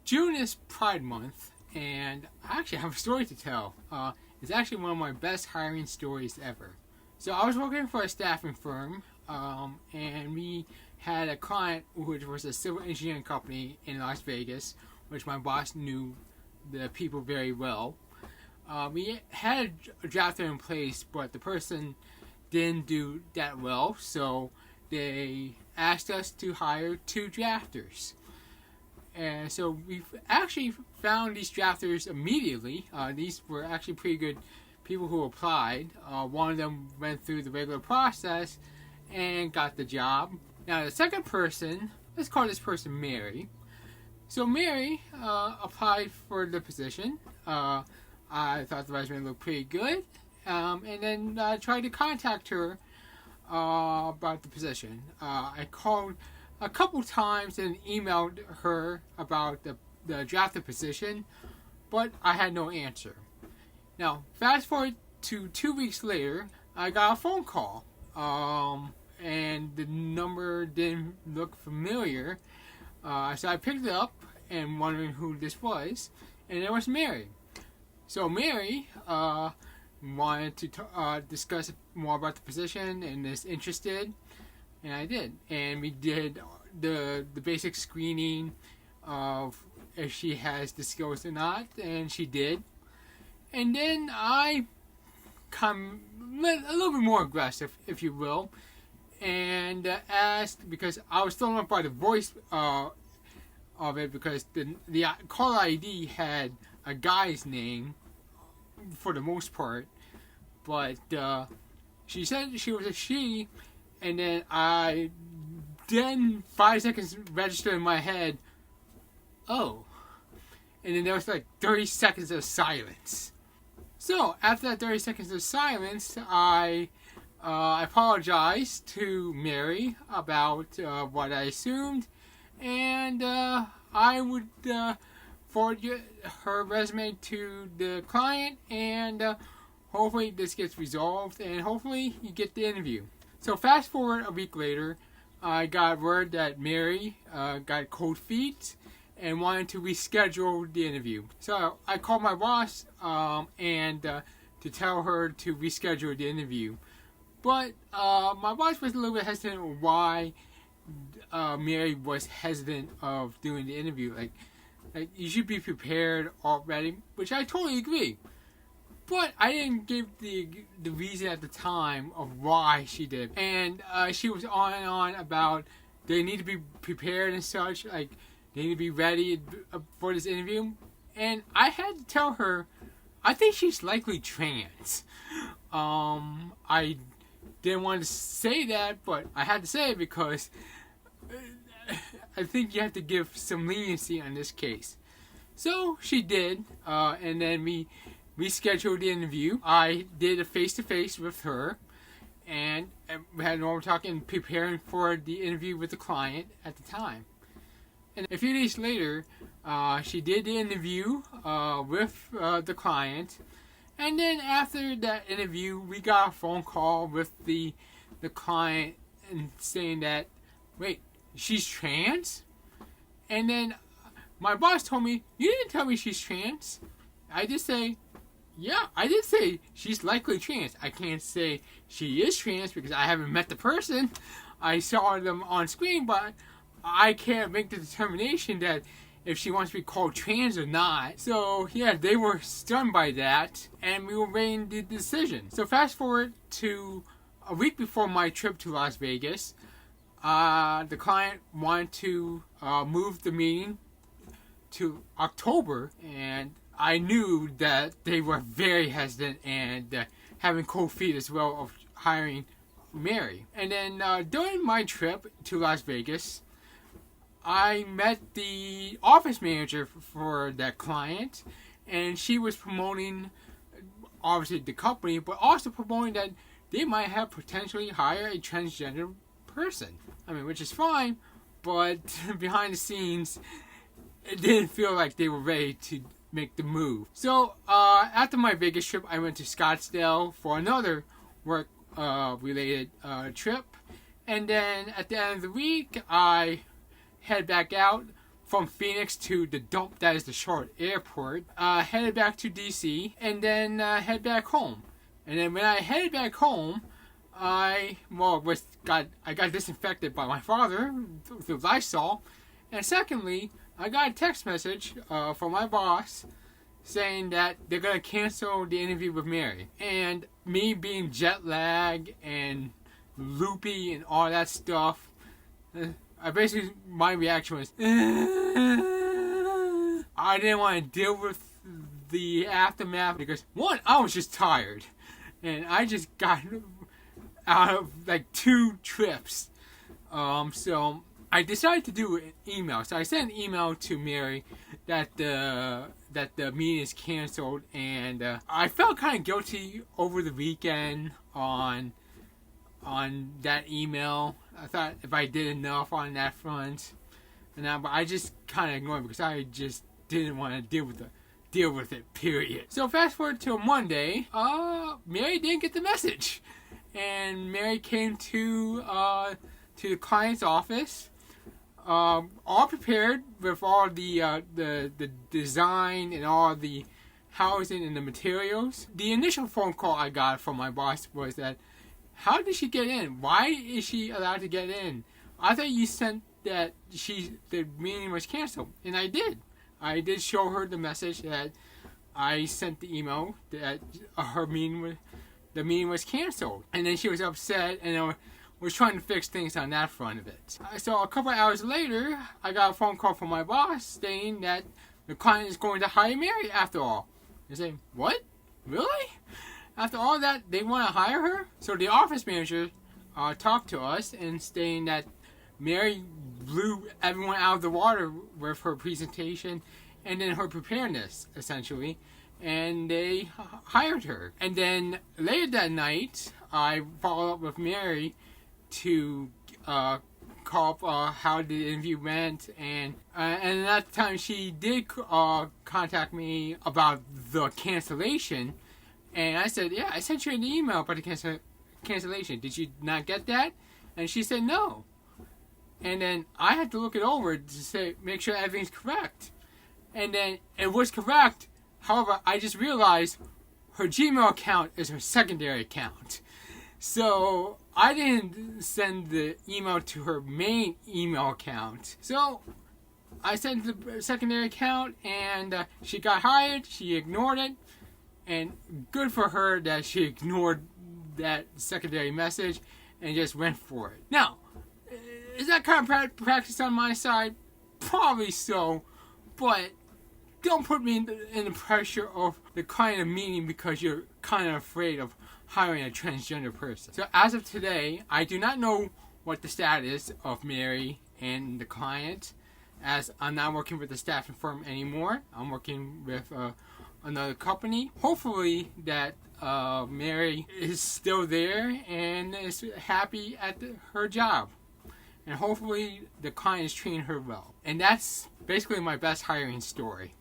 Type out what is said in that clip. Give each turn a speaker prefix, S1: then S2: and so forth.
S1: June is Pride Month, and I actually have a story to tell. It's actually one of my best hiring stories ever. So I was working for a staffing firm, and we had a client which was a civil engineering company in Las Vegas, which my boss knew the people very well. We had a drafter in place, but the person didn't do that well, so they asked us to hire 2 drafters. And so we actually found these drafters immediately. These were actually pretty good people who applied. One of them went through the regular process and got the job. Now the second person, let's call this person Mary. So Mary applied for the position. I thought the resume looked pretty good. And then tried to contact her about the position. I called a couple times and emailed her about the drafted position, but I had no answer. Now, fast forward to 2 weeks later, I got a phone call, and the number didn't look familiar, so I picked it up and wondering who this was, and it was Mary. So Mary wanted to discuss more about the position and is interested. And I did. And we did the basic screening of if she has the skills or not, and she did. And then I come a little bit more aggressive, if you will, and asked, because I was thrown off by the voice of it, because the caller ID had a guy's name for the most part, but she said she was a she. And then 5 seconds registered in my head, oh. And then there was like 30 seconds of silence. So after that 30 seconds of silence, I apologized to Mary about what I assumed, and I would forward her resume to the client, and hopefully this gets resolved, and hopefully you get the interview. So fast forward a week later, I got word that Mary got cold feet and wanted to reschedule the interview. So I called my boss and to tell her to reschedule the interview. But my boss was a little bit hesitant on why Mary was hesitant of doing the interview. Like you should be prepared already, which I totally agree. But I didn't give the reason at the time of why she did. And she was on and on about they need to be prepared and such. Like, they need to be ready for this interview. And I had to tell her, I think she's likely trans. I didn't want to say that, but I had to say it because I think you have to give some leniency on this case. So she did, and then we scheduled the interview. I did a face-to-face with her, and we had normal talking, preparing for the interview with the client at the time. And a few days later, she did the interview with the client, and then after that interview, we got a phone call with the client and saying that, wait, she's trans? And then my boss told me, you didn't tell me she's trans. I just say, yeah, I did say she's likely trans. I can't say she is trans because I haven't met the person. I saw them on screen, but I can't make the determination that if she wants to be called trans or not. So, yeah, they were stunned by that, and we were waiting the decision. So, fast forward to a week before my trip to Las Vegas. The client wanted to move the meeting to October, and I knew that they were very hesitant and having cold feet as well of hiring Mary. And then during my trip to Las Vegas, I met the office manager for that client, and she was promoting, obviously, the company, but also promoting that they might have potentially hired a transgender person. I mean, which is fine, but behind the scenes, it didn't feel like they were ready to make the move. So after my Vegas trip, I went to Scottsdale for another work related trip, and then at the end of the week I head back out from Phoenix to the dump that is the Charlotte airport, headed back to DC, and then head back home. And then when I headed back home, I got disinfected by my father through Lysol, and secondly, I got a text message from my boss saying that they're gonna cancel the interview with Mary. And me being jet lagged and loopy and all that stuff, my reaction was, I didn't want to deal with the aftermath because, one, I was just tired. And I just got out of like 2 trips. So I decided to do an email. So I sent an email to Mary that the meeting is canceled. And I felt kind of guilty over the weekend on that email. I thought if I did enough on that front. But I just kind of ignored it because I just didn't want to deal with it, period. So fast forward to Monday, Mary didn't get the message. And Mary came to the client's office, all prepared with all the design and all the housing and the materials. The initial phone call I got from my boss was that, how did she get in? Why is she allowed to get in? I thought you sent that the meeting was canceled. And I did. I did show her the message that I sent the email that the meeting was canceled. And then she was upset and was trying to fix things on that front of it. So a couple hours later, I got a phone call from my boss saying that the client is going to hire Mary after all. I say, what? Really? After all that, they want to hire her? So the office manager talked to us and saying that Mary blew everyone out of the water with her presentation and then her preparedness, essentially. And they hired her. And then later that night, I followed up with Mary to call up how the interview went. And at that time, she did contact me about the cancellation. And I said, yeah, I sent you an email about the cancellation. Did you not get that? And she said no. And then I had to look it over to make sure everything's correct. And then it was correct. However, I just realized her Gmail account is her secondary account. So I didn't send the email to her main email account. So I sent the secondary account and she got hired. She ignored it. And good for her that she ignored that secondary message and just went for it. Now, is that kind of practice on my side? Probably so, but don't put me in the pressure of the kind of meeting because you're kind of afraid of hiring a transgender person. So as of today, I do not know what the status of Mary and the client, as I'm not working with the staffing firm anymore. I'm working with another company. Hopefully that Mary is still there and is happy at her job. And hopefully the client is treating her well. And that's basically my best hiring story.